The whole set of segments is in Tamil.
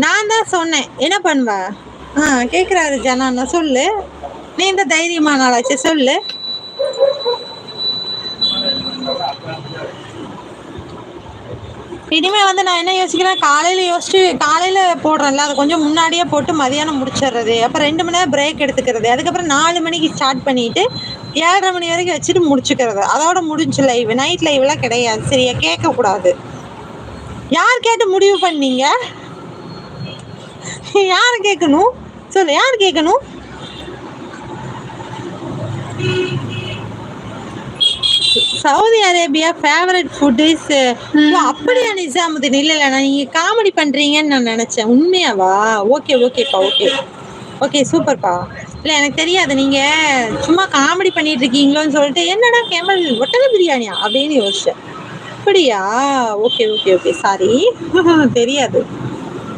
நான் தான் சொன்னேன், என்ன பண்ணுவ? கேட்குறாரு ஜனா, சொல்லு. நீ இந்த தைரியமான ஆளாச்சு, சொல்லு. இனிமே வந்து நான் என்ன யோசிக்கிறேன், காலையில போடுறேன்ல, அதை கொஞ்சம் முன்னாடியே போட்டு மதியானம் முடிச்சிடுறது. அப்புறம் 2 மணி நேரம் பிரேக் எடுத்துக்கிறது. அதுக்கப்புறம் 4 மணிக்கு ஸ்டார்ட் பண்ணிட்டு 7:30 மணி வரைக்கும் வச்சுட்டு முடிச்சுக்கிறது. அதோட முடிஞ்சு லைவ். நைட் லைவ்லாம் கிடையாது, சரியா? கேட்கக்கூடாது. யார் கேட்டு முடிவு பண்ணீங்க? யார் கேட்கணும் சொல்லு, யார் கேட்கணும்? Saudi Arabia favourite food is. அப்படியா நிசாமுதீன்? இல்லை இல்லை, நான் நீங்கள் காமெடி பண்ணுறீங்கன்னு நான் நினச்சேன். உண்மையாவா? ஓகே ஓகேப்பா, ஓகே ஓகே, சூப்பர்ப்பா. இல்லை எனக்கு தெரியாது, நீங்கள் சும்மா காமெடி பண்ணிட்டு இருக்கீங்களோன்னு சொல்லிட்டு என்னடா கேமல் ஒட்டக பிரியாணியா அப்படின்னு யோசிச்சேன். அப்படியா? Okay okay okay, sorry. தெரியாது.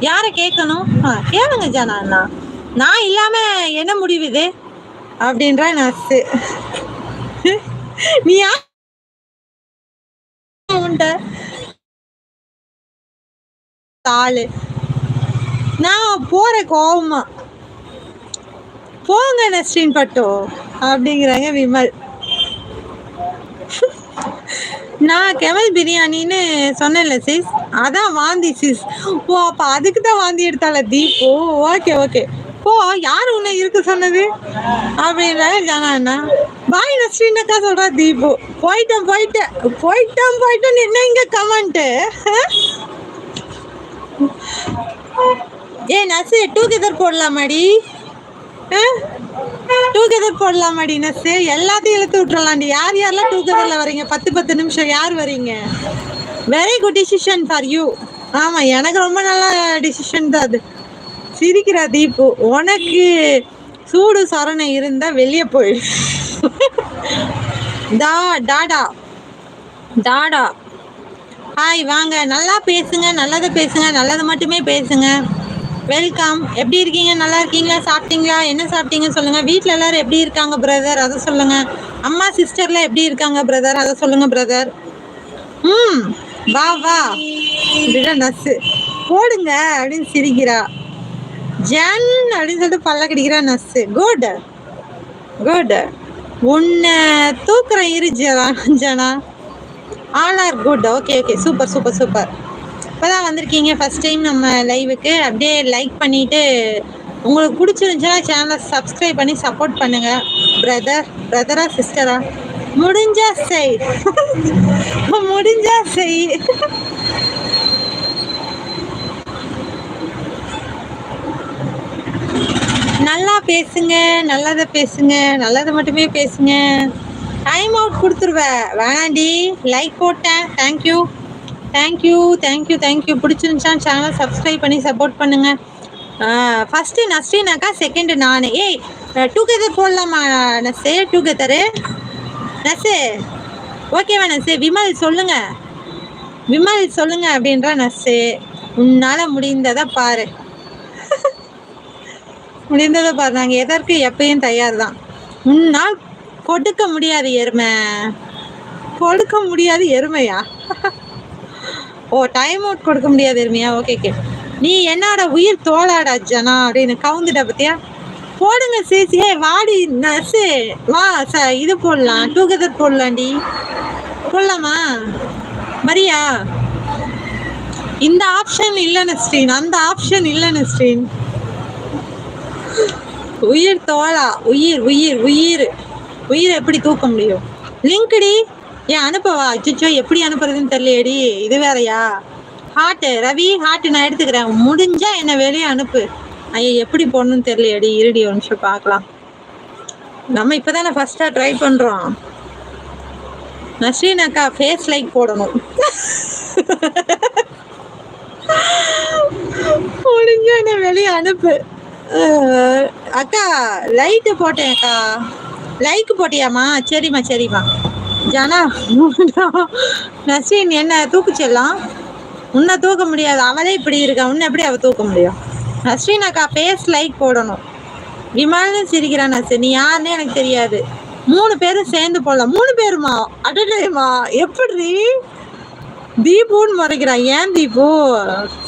யாரை கேட்கணும்? கேளுங்க ஜானா அண்ணா. நான் இல்லாமல் என்ன முடிவு இது அப்படின்ற நர்ஸு. நீ யார் ஆளு? நான் போறேன் கோவமா. போங்க நஸ்ரீன் பட்டோ அப்படிங்கிறாங்க விமல். நான் கெமல் பிரியாணின்னு சொன்னேன்ல சிஸ், அதான் வாந்தி சிஸ். ஓ, அப்போ அதுக்கு தான் வாந்தி எடுத்தால தீபு. ஓகே ஓகே, போ. யார் உன்னை இருக்கு சொன்னது அப்படின்றாங்க ஜானா அண்ணா. பாய் நஸ்ரீன் அக்கா சொல்றா தீபு. போயிட்டேன் என்ன இங்க கமெண்ட்? ஏ நசு, டூகெதர் போடலாமாடி? டூகெதர் போடலாமாடி நசு? எல்லாத்தையும் இழுத்து விட்டுறலாண்டி. யார் யாரெல்லாம் டூகெதர்ல வரீங்க? 10 நிமிஷம் யார் வரீங்க? Very good decision for you. ஆமா, எனக்கு ரொம்ப நல்ல டிசிஷன் தான் அது. சிரிக்கிறா தீபு. உனக்கு சூடு சொரணை இருந்தா வெளியே போயிடு. டாடா ஹாய், வாங்க. நல்லா பேசுங்க, நல்லதை பேசுங்க, நல்லது மட்டுமே பேசுங்க. வெல்கம். எப்படி இருக்கீங்க? நல்லா இருக்கீங்களா? சாப்பிட்டீங்களா? என்ன சாப்பிட்டீங்க சொல்லுங்க. வீட்டில் எல்லாரும் எப்படி இருக்காங்க பிரதர்? அதை சொல்லுங்க. அம்மா சிஸ்டர்லாம் எப்படி இருக்காங்க பிரதர்? அதை சொல்லுங்க பிரதர். வா அப்படின்னா நர்ஸு போடுங்க அப்படின்னு சிரிக்கிறா. ஜன் அப்படின்னு சொல்லிட்டு பல்ல கடிக்கிறா நர்ஸு. குட். உன்னை தூக்குறேன் இரு Jana. All are good. Okay super. இப்போதான் வந்திருக்கீங்க ஃபர்ஸ்ட் டைம் நம்ம லைவுக்கு. அப்படியே லைக் பண்ணிட்டு உங்களுக்கு பிடிச்சிருந்துச்சுன்னா சேனலை சப்ஸ்கிரைப் பண்ணி சப்போர்ட் பண்ணுங்க. பிரதரா சிஸ்டரா? முடிஞ்சா செய். நல்லா பேசுங்க, நல்லதை பேசுங்க, நல்லதை மட்டுமே பேசுங்க. டைம் அவுட் கொடுத்துருவேன், வேணாண்டி. லைக் போட்டேன். தேங்க்யூ. பிடிச்சிருந்துச்சா சேனல் சப்ஸ்கிரைப் பண்ணி சப்போர்ட் பண்ணுங்க. ஃபர்ஸ்ட் நஸ்ரீன் அக்கா, செகண்ட் நான். ஏய், டூகெதர் போடலாமா நசே? டூகெதரு நசே ஓகேவா நசே? விமல் சொல்லுங்க அப்படின்ற நசே. உன்னால முடிந்ததை பாரு. நாங்கள் எதற்கு எப்பயும் தயார் தான். உன்னால் கொடுக்க முடியாது எருமையா? ஓ, டைம் அவுட் கொடுக்க முடியாது எருமையா? ஓகே. நீ என்னோட உயிர் தோளாடா ஜனா அப்படின்னு கவுந்துட்ட பத்தியா? போடுங்க சேசி. வாடி நசு, வா. இது போடலாம், டூகெதர் போடலாண்டி. போடலாமா? மரியா? இந்த ஆப்ஷன் இல்லை நஸ்ரீன், அந்த ஆப்ஷன் இல்லை நஸ்ரீன். உயிர் தோளா? உயிர் எப்படி தூக்க முடியும்? லிங்க்டி ஏன் அனுப்பவா? அச்சோ, எப்படி அனுப்புறதுன்னு தெரியலையேடி. இது வேறையா? ஹார்ட்டு ரவி, ஹார்ட்டு நான் எடுத்துக்கிறேன். முடிஞ்சா என்ன வெளியே அனுப்பு. ஐயா, எப்படி போடணும்னு தெரியலையேடி. இருடி ஒரு நிமிஷம் பார்க்கலாம். நம்ம இப்போதானே ஃபர்ஸ்டா ட்ரை பண்றோம். நஸ்ரீன் அக்கா ஃபேஸ் லைக் போடணும். முடிஞ்சா என்ன வெளியே அனுப்பு. அக்கா லைட்டு போட்டேன் அக்கா. லைக் போட்டியாமா? சரிம்மா. ஜனா, நஸ்ரீன் என்ன தூக்குச்செல்லாம்? உன்னை தூக்க முடியாது, அவளே இப்படி இருக்கா. உன்னை எப்படி அவ தூக்க முடியும்? நஸ்ரீன் அக்கா ஃபேஸ் லைக் போடணும். விமானு சிரிக்கிறான் நஸ்ரீன். நீ யாருன்னு எனக்கு தெரியாது. 3 பேரும் சேர்ந்து போடலாம். 3 பேருமா? அடடேமா, எப்படி தீபுன்னு முறைக்கிறான்? ஏன் தீபு?